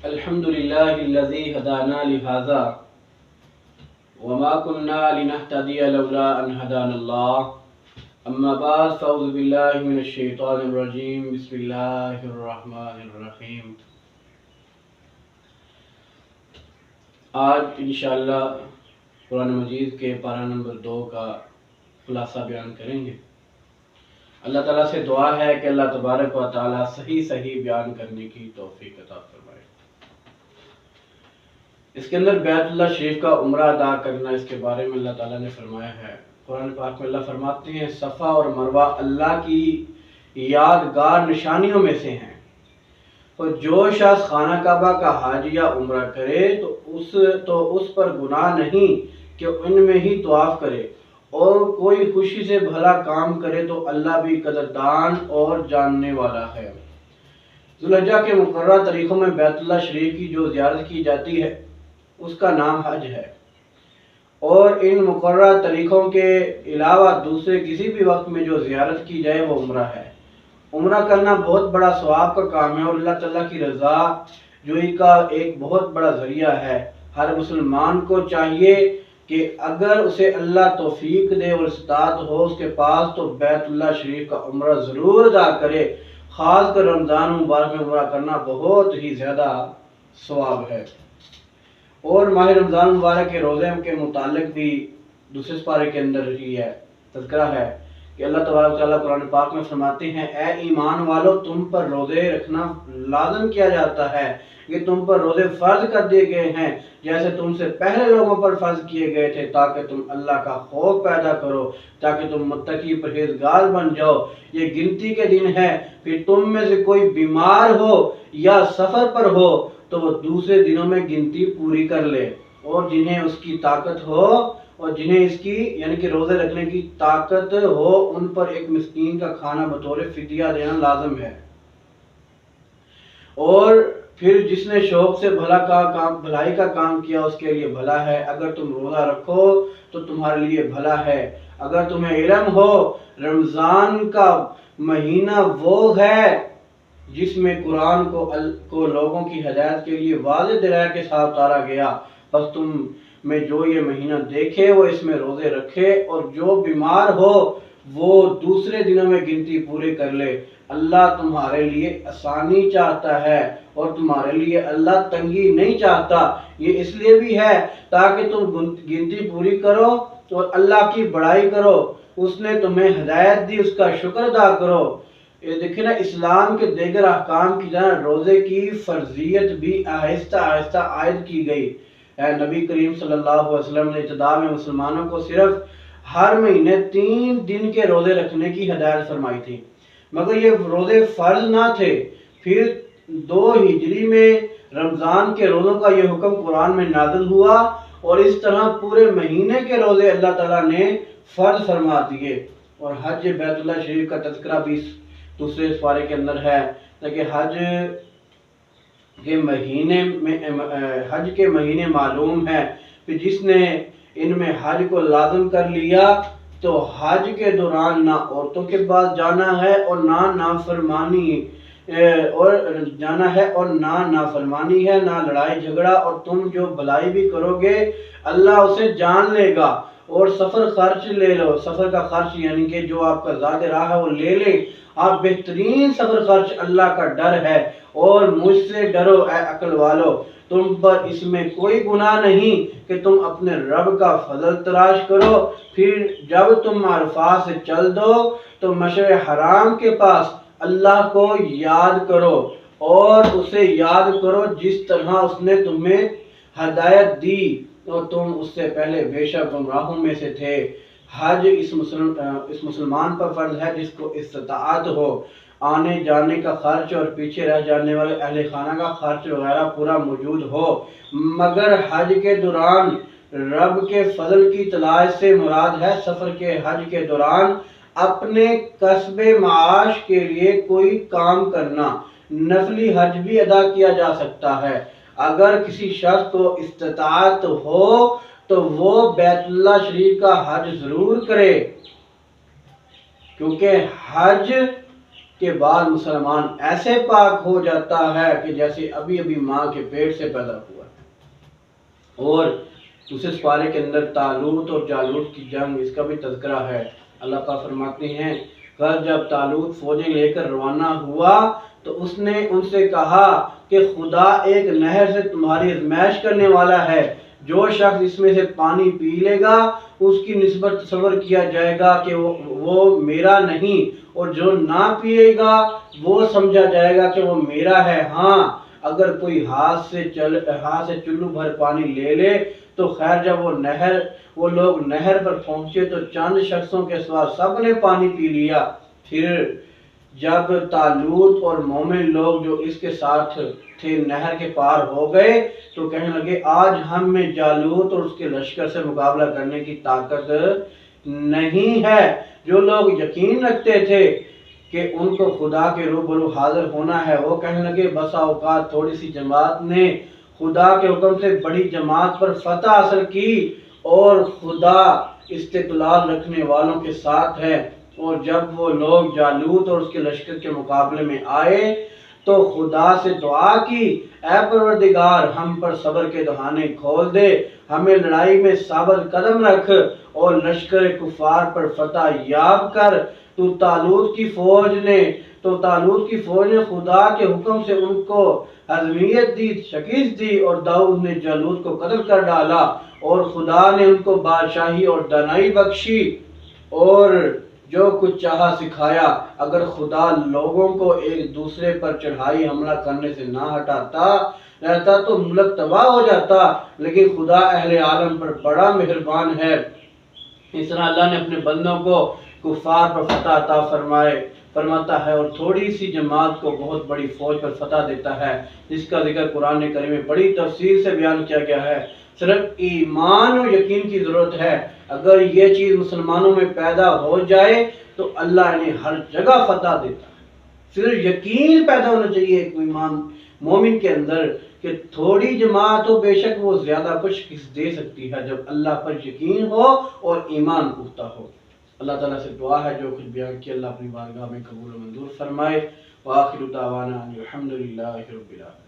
الحمد لله الذي هدانا لهذا وما كنا لنهتدي لولا أن هدانا الله أما بعد فأعوذ بالله من الشيطان الرجيم بسم الله الرحمن الرحيم۔ آج انشاءاللہ قرآن مجید کے پارہ نمبر 2 کا خلاصہ بیان کریں گے۔ اللہ تعالیٰ سے دعا ہے کہ اللہ تبارک و تعالیٰ صحیح بیان کرنے کی توفیق عطا فرمائے۔ اس کے اندر بیت اللہ شریف کا عمرہ ادا کرنا، اس کے بارے میں اللہ تعالیٰ نے فرمایا ہے۔ قرآن پاک میں اللہ فرماتے ہیں صفا اور مروہ اللہ کی یادگار نشانیوں میں سے ہیں، اور جو شخص خانہ کعبہ کا حج یا عمرہ کرے تو اس پر گناہ نہیں کہ ان میں ہی طواف کرے، اور کوئی خوشی سے بھلا کام کرے تو اللہ بھی قدردان اور جاننے والا ہے۔ ذوالحجہ کے مقررہ تاریخوں میں بیت اللہ شریف کی جو زیارت کی جاتی ہے اس کا نام حج ہے، اور ان مقررہ تاریخوں کے علاوہ دوسرے کسی بھی وقت میں جو زیارت کی جائے وہ عمرہ ہے۔ عمرہ کرنا بہت بڑا ثواب کا کام ہے اور اللہ تعالیٰ کی رضا جوئی کا ایک بہت بڑا ذریعہ ہے۔ ہر مسلمان کو چاہیے کہ اگر اسے اللہ توفیق دے اور استطاعت ہو اس کے پاس تو بیت اللہ شریف کا عمرہ ضرور ادا کرے۔ خاص کر رمضان مبارک میں عمرہ کرنا بہت ہی زیادہ ثواب ہے۔ اور ماہ رمضان مبارک کے روزے کے متعلق بھی دوسرے پارے کے اندر ہی ہے تذکرہ ہے کہ اللہ تبارک و تعالیٰ قرآن پاک میں فرماتے ہیں اے ایمان والو تم پر روزے رکھنا لازم کیا جاتا ہے، یہ تم پر روزے فرض کر دیے گئے ہیں جیسے تم سے پہلے لوگوں پر فرض کیے گئے تھے، تاکہ تم اللہ کا خوف پیدا کرو، تاکہ تم متقی پرہیزگار بن جاؤ۔ یہ گنتی کے دن ہے، پھر تم میں سے کوئی بیمار ہو یا سفر پر ہو تو وہ دوسرے دنوں میں گنتی پوری کر لے، اور جنہیں اس کی طاقت ہو اور جنہیں اس کی یعنی کہ روزے رکھنے کی طاقت ہو ان پر ایک مسکین کا کھانا بطور فدیہ دینا لازم ہے۔ اور پھر جس نے شوق سے بھلائی کا کام کیا اس کے لیے بھلا ہے۔ اگر تم روزہ رکھو تو تمہارے لیے بھلا ہے۔ اگر تمہیں علم ہو رمضان کا مہینہ وہ ہے جس میں قرآن کو لوگوں کی ہدایت کے لیے واضح دلائل کے ساتھ اتارا گیا، بس تم میں جو یہ مہینہ دیکھے وہ اس میں روزے رکھے، اور جو بیمار ہو وہ دوسرے دنوں میں گنتی پورے کر لے۔ اللہ تمہارے لیے آسانی چاہتا ہے اور تمہارے لیے اللہ تنگی نہیں چاہتا۔ یہ اس لیے بھی ہے تاکہ تم گنتی پوری کرو اور اللہ کی بڑائی کرو، اس نے تمہیں ہدایت دی اس کا شکر ادا کرو۔ یہ دیکھیں نا، اسلام کے دیگر احکام کی طرح روزے کی فرضیت بھی آہستہ آہستہ عائد کی گئی۔ نبی کریم صلی اللہ علیہ وسلم نے ابتدا میں مسلمانوں کو صرف ہر مہینے 3 دن کے روزے رکھنے کی ہدایت فرمائی تھی، مگر یہ روزے فرض نہ تھے۔ پھر 2 ہجری میں رمضان کے روزوں کا یہ حکم قرآن میں نازل ہوا، اور اس طرح پورے مہینے کے روزے اللہ تعالیٰ نے فرض فرما دیے۔ اور حج بیت اللہ شریف کا تذکرہ بھی دوسرے پارے کے اندر ہے، تاکہ حج کے مہینے معلوم ہے، پھر جس نے ان میں حج کو لازم کر لیا تو حج کے دوران نہ عورتوں کے پاس جانا ہے اور نہ نافرمانی ہے، نہ لڑائی جھگڑا، اور تم جو بھلائی بھی کرو گے اللہ اسے جان لے گا۔ اور سفر خرچ لے لو، سفر کا خرچ یعنی کہ جو آپ کا ذاتی راہ ہے وہ لے لے۔ آپ بہترین سفر خرچ اللہ کا ڈر ہے، اور مجھ سے ڈرو اے عقل والو، تم پر اس میں کوئی گناہ نہیں کہ تم اپنے رب کا فضل تلاش کرو۔ پھر جب تم عرفات سے چل دو تو مشعر حرام کے پاس اللہ کو یاد کرو، اور اسے یاد کرو جس طرح اس نے تمہیں ہدایت دی، اور تم اس سے پہلے بے شک گمراہوں میں سے تھے۔ حج اس مسلمان پر فرض ہے جس کو استطاعت ہو، آنے جانے کا خرچ اور پیچھے رہ جانے والے اہل خانہ کا خرچ وغیرہ پورا موجود ہو، مگر حج کے دوران رب کے فضل کی تلاش سے مراد ہے سفر کے حج کے دوران اپنے کسب معاش کے لیے کوئی کام کرنا۔ نفلی حج بھی ادا کیا جا سکتا ہے۔ اگر کسی شخص کو استطاعت ہو تو وہ بیت اللہ شریف کا حج ضرور کرے، کیونکہ حج کے بعد مسلمان ایسے پاک ہو جاتا ہے کہ جیسے ابھی ابھی ماں کے پیٹ سے پیدا ہوا ہے۔ اور دوسرے سپارے کے اندر طالوت اور جالوت کی جنگ، اس کا بھی تذکرہ ہے۔ اللہ پاک فرماتے ہیں کل جب طالوت فوجیں لے کر روانہ ہوا تو اس نے ان سے کہا کہ خدا ایک نہر سے تمہاری آزمائش کرنے والا ہے، جو شخص اس میں سے پانی پی لے گا اس کی نسبت تصور کیا جائے گا کہ وہ میرا نہیں، اور جو نہ پیے گا وہ سمجھا جائے گا کہ وہ میرا ہے۔ ہاں اگر کوئی ہاتھ سے چلو بھر پانی لے لے تو خیر، جب وہ لوگ نہر پر پہنچے تو چند شخصوں کے سوا سب نے پانی پی لیا۔ پھر جب طالوت اور مومن لوگ جو اس کے ساتھ تھے نہر کے پار ہو گئے تو کہنے لگے آج ہم میں جالوت اور اس کے لشکر سے مقابلہ کرنے کی طاقت نہیں ہے۔ جو لوگ یقین رکھتے تھے کہ ان کو خدا کے روبرو حاضر ہونا ہے، وہ کہنے لگے بسا اوقات تھوڑی سی جماعت نے خدا کے حکم سے بڑی جماعت پر فتح حاصل کی، اور خدا استقلال رکھنے والوں کے ساتھ ہے۔ اور جب وہ لوگ جالوت اور اس کے لشکر کے مقابلے میں آئے تو خدا سے دعا کی، اے پروردگار ہم پر صبر کے دہانے کھول دے، ہمیں لڑائی میں ثابت قدم رکھ اور لشکر کفار پر فتح یاب کر۔ تو طالوت کی فوج نے خدا کے حکم سے ان کو ہزیمت دی، شکست دی، اور داؤد نے جالوت کو قتل کر ڈالا، اور خدا نے ان کو بادشاہی اور دانائی بخشی اور جو کچھ چاہا سکھایا۔ اگر خدا لوگوں کو ایک دوسرے پر چڑھائی حملہ کرنے سے نہ ہٹاتا رہتا تو ملک تباہ ہو جاتا، لیکن خدا اہل عالم پر بڑا مہربان ہے۔ اس طرح اللہ نے اپنے بندوں کو کفار پر فتح عطا فرماتا ہے اور تھوڑی سی جماعت کو بہت بڑی فوج پر فتح دیتا ہے، جس کا ذکر قرآن کریم میں بڑی تفصیل سے بیان کیا گیا ہے۔ صرف ایمان و یقین کی ضرورت ہے۔ اگر یہ چیز مسلمانوں میں پیدا ہو جائے تو اللہ انہیں ہر جگہ فتح دیتا ہے۔ صرف یقین پیدا ہونا چاہیے ایک ایمان مومن کے اندر کہ تھوڑی جماعت ہو، بے شک وہ زیادہ کچھ دے سکتی ہے جب اللہ پر یقین ہو اور ایمان پختہ ہو۔ اللہ تعالیٰ سے دعا ہے جو کچھ بیان کیا اللہ اپنی بارگاہ میں قبول و منظور فرمائے۔ وآخر دعوانا الحمدللہ رب العالمین۔